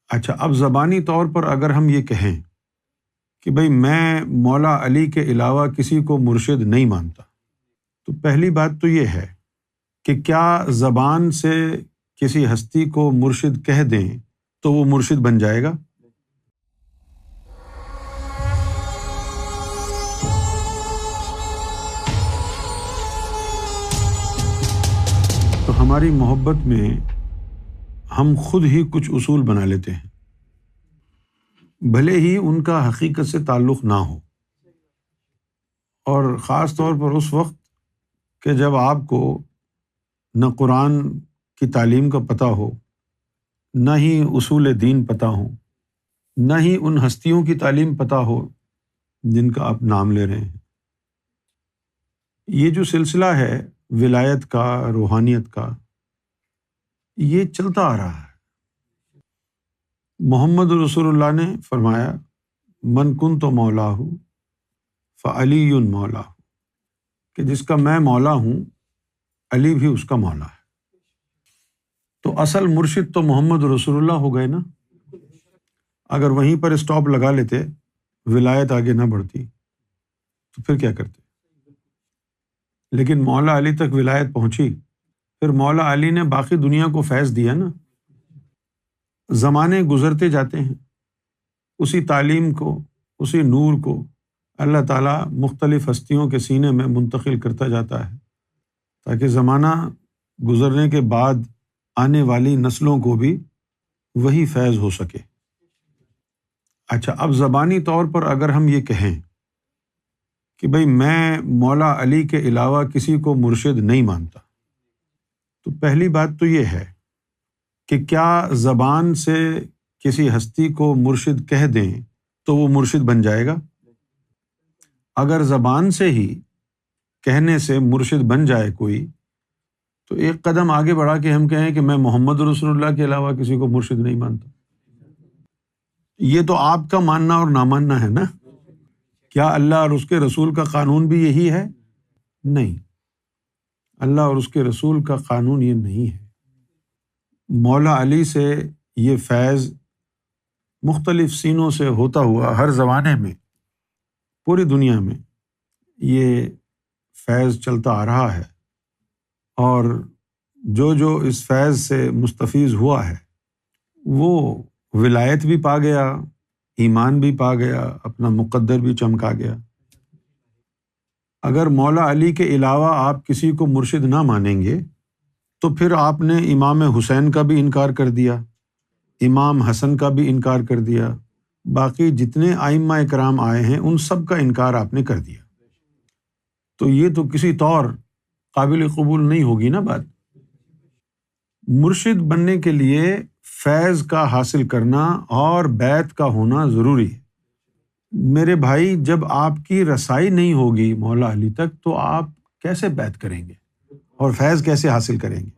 اچھا، اب زبانی طور پر اگر ہم یہ کہیں کہ بھئی میں مولا علی کے علاوہ کسی کو مرشد نہیں مانتا، تو پہلی بات تو یہ ہے کہ کیا زبان سے کسی ہستی کو مرشد کہہ دیں تو وہ مرشد بن جائے گا؟ تو ہماری محبت میں ہم خود ہی کچھ اصول بنا لیتے ہیں، بھلے ہی ان کا حقیقت سے تعلق نہ ہو، اور خاص طور پر اس وقت کہ جب آپ کو نہ قرآن کی تعلیم کا پتہ ہو، نہ ہی اصول دین پتہ ہوں، نہ ہی ان ہستیوں کی تعلیم پتہ ہو جن کا آپ نام لے رہے ہیں۔ یہ جو سلسلہ ہے ولایت کا، روحانیت کا، یہ چلتا آ رہا ہے۔ محمد رسول اللہ نے فرمایا من کنت مولاہ فعلی مولاہ، کہ جس کا میں مولا ہوں علی بھی اس کا مولا ہے۔ تو اصل مرشد تو محمد رسول اللہ ہو گئے نا۔ اگر وہیں پر اسٹاپ لگا لیتے، ولایت آگے نہ بڑھتی، تو پھر کیا کرتے؟ لیکن مولا علی تک ولایت پہنچی، پھر مولا علی نے باقی دنیا کو فیض دیا نا۔ زمانے گزرتے جاتے ہیں، اسی تعلیم کو، اسی نور کو اللہ تعالیٰ مختلف ہستیوں کے سینے میں منتقل کرتا جاتا ہے، تاکہ زمانہ گزرنے کے بعد آنے والی نسلوں کو بھی وہی فیض ہو سکے۔ اچھا، اب زبانی طور پر اگر ہم یہ کہیں کہ بھئی میں مولا علی کے علاوہ کسی کو مرشد نہیں مانتا، تو پہلی بات تو یہ ہے کہ کیا زبان سے کسی ہستی کو مرشد کہہ دیں تو وہ مرشد بن جائے گا؟ اگر زبان سے ہی کہنے سے مرشد بن جائے کوئی، تو ایک قدم آگے بڑھا کے ہم کہیں کہ میں محمد رسول اللہ کے علاوہ کسی کو مرشد نہیں مانتا، یہ تو آپ کا ماننا اور نہ ماننا ہے نا۔ کیا اللہ اور اس کے رسول کا قانون بھی یہی ہے؟ نہیں، اللہ اور اس کے رسول کا قانون یہ نہیں ہے۔ مولا علی سے یہ فیض مختلف سینوں سے ہوتا ہوا ہر زمانے میں، پوری دنیا میں یہ فیض چلتا آ رہا ہے، اور جو اس فیض سے مستفیض ہوا ہے وہ ولایت بھی پا گیا، ایمان بھی پا گیا، اپنا مقدر بھی چمکا گیا۔ اگر مولا علی کے علاوہ آپ کسی کو مرشد نہ مانیں گے تو پھر آپ نے امام حسین کا بھی انکار کر دیا، امام حسن کا بھی انکار کر دیا، باقی جتنے ائمہ اکرام آئے ہیں ان سب کا انکار آپ نے کر دیا۔ تو یہ تو کسی طور قابل قبول نہیں ہوگی نا بات۔ مرشد بننے کے لیے فیض کا حاصل کرنا اور بیعت کا ہونا ضروری ہے۔ میرے بھائی، جب آپ کی رسائی نہیں ہوگی مولا علی تک تو آپ کیسے بیعت کریں گے اور فیض کیسے حاصل کریں گے؟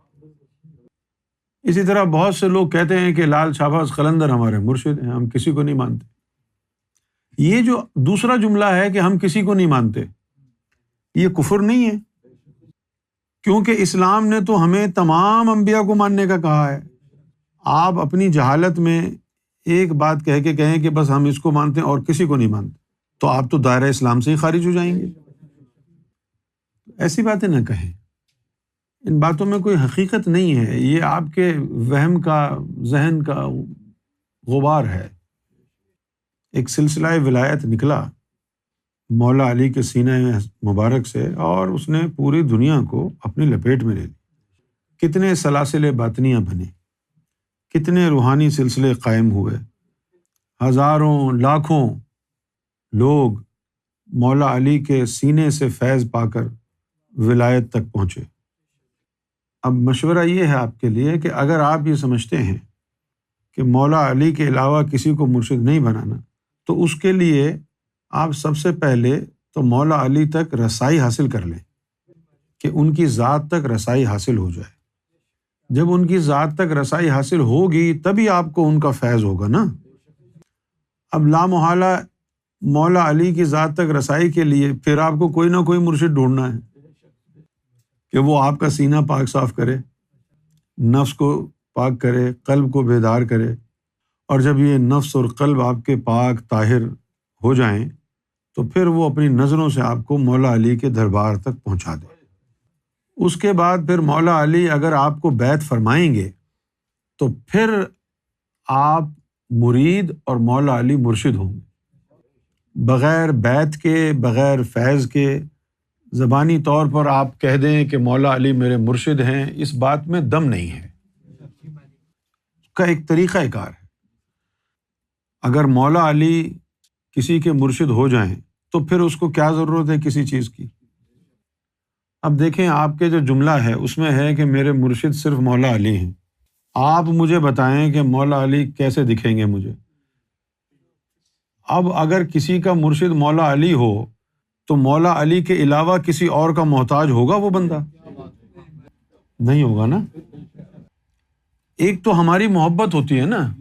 اسی طرح بہت سے لوگ کہتے ہیں کہ لال شہباز قلندر ہمارے مرشد ہیں، ہم کسی کو نہیں مانتے۔ یہ جو دوسرا جملہ ہے کہ ہم کسی کو نہیں مانتے، یہ کفر نہیں ہے، کیونکہ اسلام نے تو ہمیں تمام انبیاء کو ماننے کا کہا ہے۔ آپ اپنی جہالت میں ایک بات کہہ کے کہیں کہ بس ہم اس کو مانتے ہیں اور کسی کو نہیں مانتے، تو آپ تو دائرہ اسلام سے ہی خارج ہو جائیں گے۔ ایسی باتیں نہ کہیں، ان باتوں میں کوئی حقیقت نہیں ہے، یہ آپ کے وہم کا، ذہن کا غبار ہے۔ ایک سلسلہ ولایت نکلا مولا علی کے سینہ مبارک سے، اور اس نے پوری دنیا کو اپنی لپیٹ میں لے لی۔ کتنے سلاسل باطنیہ بنے، کتنے روحانی سلسلے قائم ہوئے، ہزاروں لاکھوں لوگ مولا علی کے سینے سے فیض پا کر ولایت تک پہنچے۔ اب مشورہ یہ ہے آپ کے لیے کہ اگر آپ یہ سمجھتے ہیں کہ مولا علی کے علاوہ کسی کو مرشد نہیں بنانا، تو اس کے لیے آپ سب سے پہلے تو مولا علی تک رسائی حاصل کر لیں، کہ ان کی ذات تک رسائی حاصل ہو جائے۔ جب ان کی ذات تک رسائی حاصل ہوگی تبھی آپ کو ان کا فیض ہوگا نا۔ اب لا محالہ مولا علی کی ذات تک رسائی کے لیے پھر آپ کو کوئی نہ کوئی مرشد ڈھونڈنا ہے کہ وہ آپ کا سینہ پاک صاف کرے، نفس کو پاک کرے، قلب کو بیدار کرے، اور جب یہ نفس اور قلب آپ کے پاک طاہر ہو جائیں تو پھر وہ اپنی نظروں سے آپ کو مولا علی کے دربار تک پہنچا دے۔ اس کے بعد پھر مولا علی اگر آپ کو بیعت فرمائیں گے تو پھر آپ مرید اور مولا علی مرشد ہوں گے۔ بغیر بیعت کے، بغیر فیض کے زبانی طور پر آپ کہہ دیں کہ مولا علی میرے مرشد ہیں، اس بات میں دم نہیں ہے، اس کا ایک طریقہ کار ہے۔ اگر مولا علی کسی کے مرشد ہو جائیں تو پھر اس کو کیا ضرورت ہے کسی چیز کی؟ اب دیکھیں آپ کے جو جملہ ہے اس میں ہے کہ میرے مرشد صرف مولا علی ہیں۔ آپ مجھے بتائیں کہ مولا علی کیسے دکھیں گے مجھے؟ اب اگر کسی کا مرشد مولا علی ہو تو مولا علی کے علاوہ کسی اور کا محتاج ہوگا وہ بندہ؟ نہیں ہوگا نا۔ ایک تو ہماری محبت ہوتی ہے نا،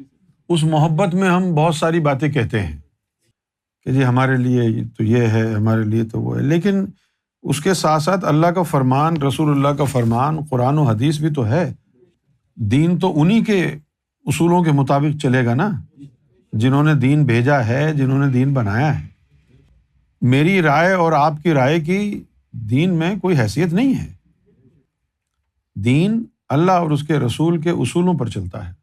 اس محبت میں ہم بہت ساری باتیں کہتے ہیں کہ جی ہمارے لیے تو یہ ہے، ہمارے لیے تو وہ ہے، لیکن اس کے ساتھ ساتھ اللہ کا فرمان، رسول اللہ کا فرمان، قرآن و حدیث بھی تو ہے۔ دین تو انہی کے اصولوں کے مطابق چلے گا نا، جنہوں نے دین بھیجا ہے، جنہوں نے دین بنایا ہے۔ میری رائے اور آپ کی رائے کی دین میں کوئی حیثیت نہیں ہے۔ دین اللہ اور اس کے رسول کے اصولوں پر چلتا ہے۔